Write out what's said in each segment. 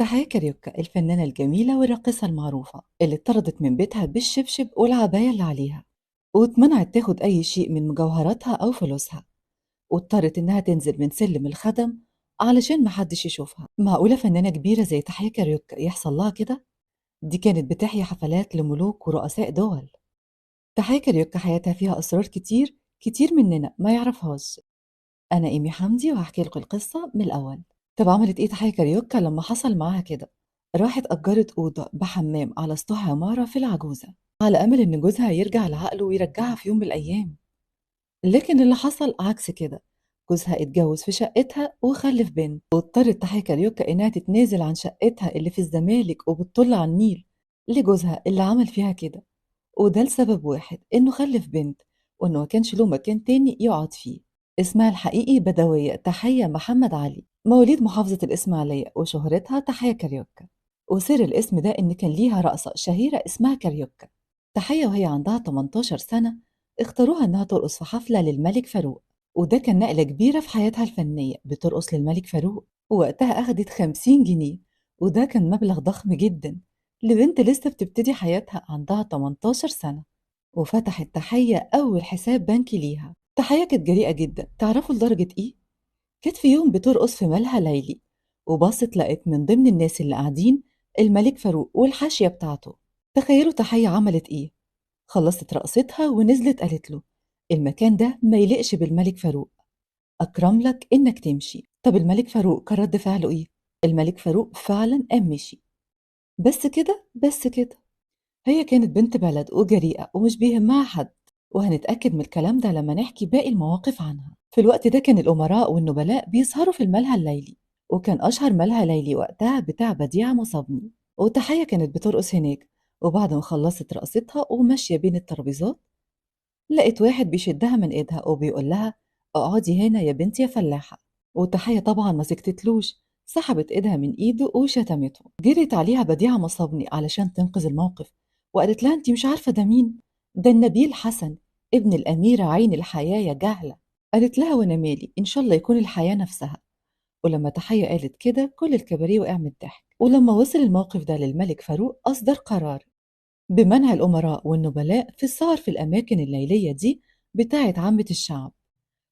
تحية كاريوكا الفنانة الجميلة والراقصة المعروفة اللي اتطردت من بيتها بالشبشب والعباية اللي عليها، واتمنعت تاخد أي شيء من مجوهراتها أو فلوسها، واضطرت إنها تنزل من سلم الخدم علشان محدش يشوفها. معقولة فنانة كبيرة زي تحية كاريوكا يحصل لها كده؟ دي كانت بتحيي حفلات لملوك ورؤساء دول. تحية كاريوكا حياتها فيها أسرار كتير كتير مننا ما يعرفهاش. أنا إيمي حمدي وهحكي لكم القصة من الأول. طب عملت إيه تحية كاريوكا لما حصل معاها كده؟ راحت أجرت أوضة بحمام على سطوح عمارة في العجوزة على أمل إن جوزها يرجع لعقله ويرجعها في يوم من الأيام، لكن اللي حصل عكس كده. جوزها اتجوز في شقتها وخلف بنت، واضطرت تحية كاريوكا إنها تتنازل عن شقتها اللي في الزمالك وبتطل على النيل لجوزها اللي عمل فيها كده، وده لسبب واحد إنه خلف بنت، وإنه ما كانش له مكان تاني يقعد فيه. اسمها الحقيقي بدوية تحية محمد علي، مواليد محافظة الإسماعيلية، وشهرتها تحية كاريوكا. وسر الاسم ده إن كان ليها رقصة شهيرة اسمها كاريوكا. تحية وهي عندها 18 سنة اختاروها إنها ترقص في حفلة للملك فاروق، وده كان نقلة كبيرة في حياتها الفنية، بترقص للملك فاروق، ووقتها أخدت 50 جنيه، وده كان مبلغ ضخم جدا لبنت لسه بتبتدي حياتها عندها 18 سنة. وفتحت تحية أول حساب بنكي ليها. تحية كانت جريئة جدا، تعرفوا لدرجة إيه؟ كانت في يوم بترقص في مالها ليلي، وبصت لقت من ضمن الناس اللي قاعدين الملك فاروق والحاشية بتاعته. تخيلوا تحية عملت إيه؟ خلصت رقصتها ونزلت قالت له: المكان ده ما يليقش بالملك فاروق، أكرم لك إنك تمشي. طب الملك فاروق كان رد فعله إيه؟ الملك فاروق فعلا قام مشي. بس كده بس كده. هي كانت بنت بلد وجريئة ومش بيهمها حد، وهنتأكد من الكلام ده لما نحكي باقي المواقف عنها. في الوقت ده كان الأمراء والنبلاء بيسهروا في الملهى الليلي، وكان أشهر ملهى ليلي وقتها بتاع بديعة مصابني، وتحية كانت بترقص هناك. وبعد ما خلصت رقصتها وماشية بين الترابيزات، لقيت واحد بيشدها من ايدها وبيقول لها: اقعدي هنا يا بنتي يا فلاحة. وتحية طبعا ما سكتتلوش، سحبت ايدها من ايده وشتمته. جريت عليها بديعة مصابني علشان تنقذ الموقف، وقالت لها: انتي مش عارفة ده مين؟ ده النبيل حسن، ابن الأميرة عين الحياة يا جهلة. قالت لها: وانا مالي، ان شاء الله يكون الحياة نفسها. ولما تحية قالت كده كل الكباريه وقع من الضحك. ولما وصل الموقف ده للملك فاروق أصدر قرار بمنع الأمراء والنبلاء في السهر في الأماكن الليلية دي بتاعت عامة الشعب.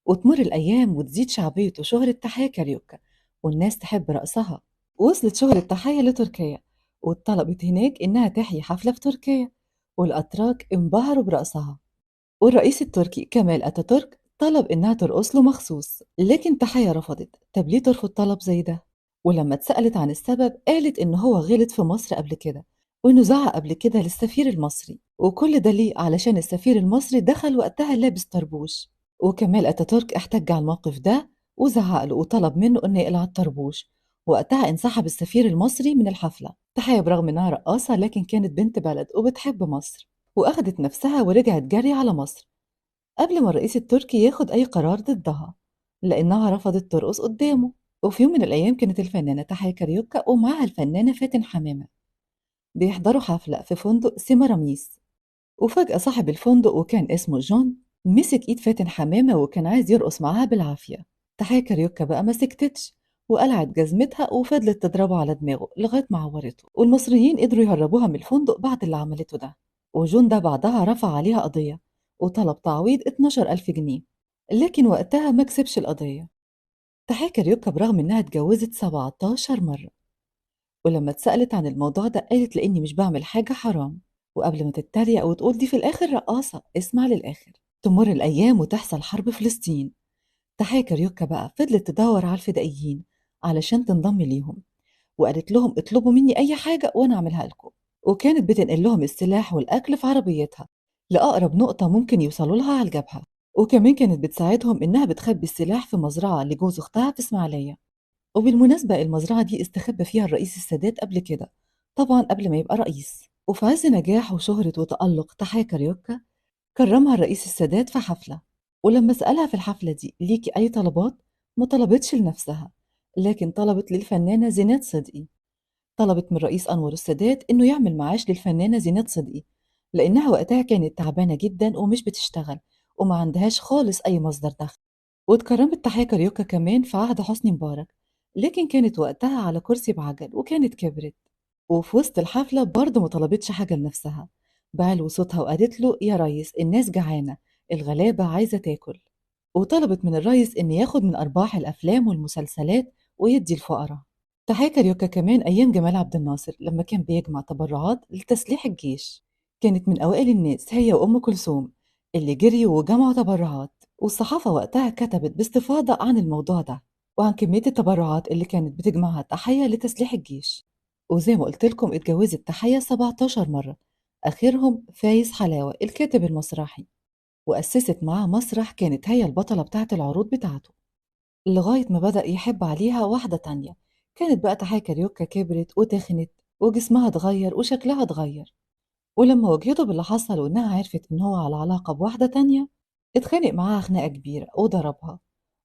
وتمر الأيام وتزيد شعبية وشهرة تحية كاريوكا، والناس تحب رقصها. وصلت شهرة تحية لتركيا، واتطلبت هناك إنها تحيي حفلة في تركيا، والأتراك انبهروا برقصها. والرئيس التركي كمال أتاتورك طلب إنها ترقص له مخصوص، لكن تحية رفضت. طب ليه ترفض طلب زي ده؟ ولما اتسألت عن السبب قالت إن هو غلط في مصر قبل كده، وإنه زعق قبل كده للسفير المصري، وكل ده ليه؟ علشان السفير المصري دخل وقتها لابس طربوش. وكمال أتاتورك احتج على الموقف ده وزعق له وطلب منه إنه يقلع الطربوش. وقتها انسحب السفير المصري من الحفلة. تحية برغم إنها رقاصة لكن كانت بنت بلد وبتحب مصر، وأخدت نفسها ورجعت جري على مصر قبل ما الرئيس التركي ياخد أي قرار ضدها، لأنها رفضت ترقص قدامه. وفي يوم من الأيام كانت الفنانة تحية كاريوكا ومعها الفنانة فاتن حمامة بيحضروا حفلة في فندق سيماراميس، وفجأة صاحب الفندق وكان اسمه جون مسك إيد فاتن حمامة وكان عايز يرقص معاها بالعافية. تحية كاريوكا بقى ما سكتتش، وقلعت جزمتها وفضلت تضربه على دماغه لغاية ما عورته، والمصريين قدروا يهربوها من الفندق بعد اللي عملته ده. وجون ده بعدها رفع عليها قضية وطلب تعويض 12,000 جنيه، لكن وقتها ما كسبش القضية. تحية كاريوكا برغم إنها اتجوزت 17 مرة، ولما اتسألت عن الموضوع ده قالت: لأني مش بعمل حاجة حرام. وقبل ما تتريق وتقول دي في الآخر رقاصة، اسمع للآخر. تمر الأيام وتحصل حرب فلسطين. تحية كاريوكا بقى فضلت تدور على الفدائيين علشان تنضم ليهم، وقالت لهم: اطلبوا مني أي حاجة وأنا أعملها لكم. وكانت بتنقل لهم السلاح والأكل في عربيتها لأقرب نقطة ممكن يوصلوا لها على الجبهة. وكمان كانت بتساعدهم إنها بتخبي السلاح في مزرعة لجوز أختها في إسماعيلية. وبالمناسبة المزرعة دي استخبى فيها الرئيس السادات قبل كده، طبعا قبل ما يبقى رئيس. وفي عز نجاح وشهرة وتألق تحية كاريوكا كرمها الرئيس السادات في حفلة. ولما سألها في الحفلة دي: ليكي أي طلبات؟ ما طلبتش لنفسها، لكن طلبت للفنانة زينات صدقي. طلبت من الرئيس أنور السادات إنه يعمل معاش للفنانة زينات صدقي، لأنها وقتها كانت تعبانة جدا ومش بتشتغل وما عندهاش خالص أي مصدر دخل. واتكرمت تحية كاريوكا كمان في عهد حسني مبارك لكن كانت وقتها على كرسي بعجل وكانت كبرت. وفي وسط الحفلة برضه ما طلبتش حاجة لنفسها، بعلو صوتها وقالت له: يا ريس الناس جعانة، الغلابة عايزة تاكل. وطلبت من الريس إن ياخد من أرباح الأفلام والمسلسلات ويدي الفقراء. تحية كاريوكا كمان أيام جمال عبد الناصر لما كان بيجمع تبرعات لتسليح الجيش. كانت من أوائل الناس هي وأم كلثوم اللي جريوا وجمعوا تبرعات، والصحافة وقتها كتبت باستفاضة عن الموضوع ده وعن كمية التبرعات اللي كانت بتجمعها تحية لتسليح الجيش. وزي ما قلت لكم اتجوزت تحية 17 مرة، آخرهم فايز حلاوة الكاتب المسرحي، وأسست معاه مسرح كانت هي البطلة بتاعة العروض بتاعته، لغاية ما بدأ يحب عليها واحدة تانية. كانت بقى تحية كاريوكا كبرت وتخنت وجسمها اتغير وشكلها اتغير، ولما واجهته باللي حصل وإنها عرفت إن هو على علاقة بواحدة تانية، اتخانق معاها خناقة كبيرة وضربها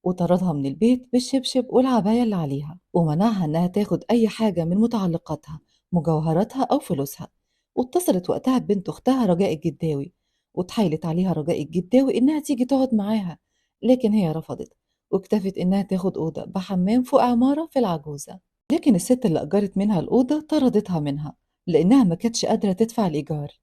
وطردها من البيت بالشبشب والعباية اللي عليها، ومنعها إنها تاخد أي حاجة من متعلقاتها، مجوهراتها أو فلوسها. واتصلت وقتها ببنت أختها رجاء الجداوي واتحايلت عليها رجاء الجداوي إنها تيجي تقعد معاها، لكن هي رفضت واكتفت إنها تاخد أوضة بحمام فوق عمارة في العجوزة. لكن الست اللي أجرت منها الأوضة طردتها منها لأنها ما كانتش قادرة تدفع الإيجار.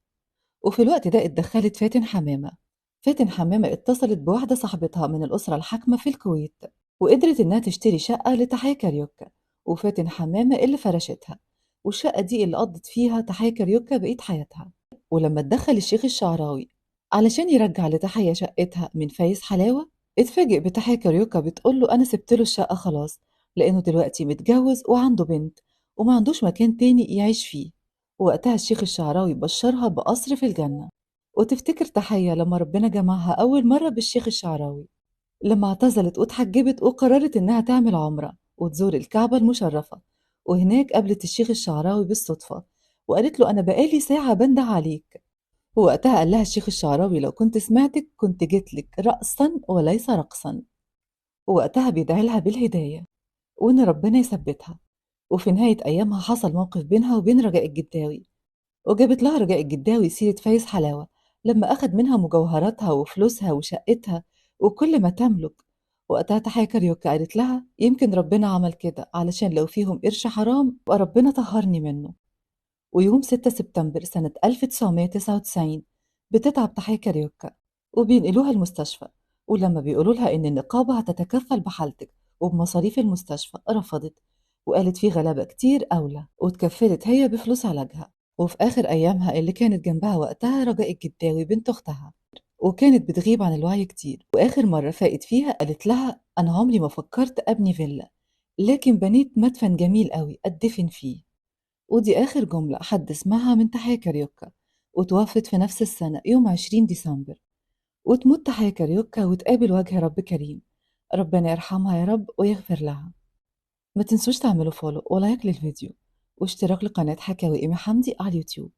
وفي الوقت ده اتدخلت فاتن حمامة. فاتن حمامة اتصلت بواحدة صاحبتها من الأسرة الحاكمة في الكويت وقدرت إنها تشتري شقة لتحية كاريوكا، وفاتن حمامة اللي فرشتها، والشقة دي اللي قضت فيها تحية كاريوكا بقية حياتها. ولما اتدخل الشيخ الشعراوي علشان يرجع لتحية شقتها من فايز حلاوة، اتفاجئ بتحية كاريوكا بتقول له: أنا سبت له الشقة خلاص، لأنه دلوقتي متجوز وعنده بنت وما عندوش مكان تاني يعيش فيه. ووقتها الشيخ الشعراوي بشرها بقصر في الجنة. وتفتكر تحية لما ربنا جمعها أول مرة بالشيخ الشعراوي لما اعتزلت واتحجبت وقررت إنها تعمل عمرة وتزور الكعبة المشرفة، وهناك قابلت الشيخ الشعراوي بالصدفة وقالت له: أنا بقالي ساعة بنده عليك. ووقتها قال لها الشيخ الشعراوي: لو كنت سمعتك كنت جيتلك رأسا وليس رقصا. ووقتها بيدعي لها بالهداية وإن ربنا يثبتها. وفي نهاية أيامها حصل موقف بينها وبين رجاء الجداوي، وجابت لها رجاء الجداوي سيرة فايز حلاوة لما أخد منها مجوهراتها وفلوسها وشقتها وكل ما تملك. وقتها تحية كاريوكا قالت لها: يمكن ربنا عمل كده علشان لو فيهم قرش حرام يبقى ربنا طهرني منه. ويوم 6 سبتمبر سنة 1999 بتتعب تحية كاريوكا وبينقلوها المستشفى، ولما بيقولوا لها إن النقابة هتتكفل بحالتك وبمصاريف المستشفى رفضت وقالت في غلابة كتير أولى، واتكفلت هي بفلوس علاجها. وفي آخر أيامها اللي كانت جنبها وقتها رجاء الجداوي بنت أختها، وكانت بتغيب عن الوعي كتير، وآخر مرة فاقت فيها قالت لها: أنا عمري ما فكرت أبني فيلا، لكن بنيت مدفن جميل قوي أدفن فيه. ودي آخر جملة حد سمعها من تحية كاريوكا، وتوفت في نفس السنة يوم 20 ديسمبر. وتموت تحية كاريوكا وتقابل وجه رب كريم، ربنا يرحمها يا رب ويغفر لها. ما تنسوش تعملوا فولو ولايك للفيديو واشتراك لقناة حكاوي إيمي حمدي على اليوتيوب.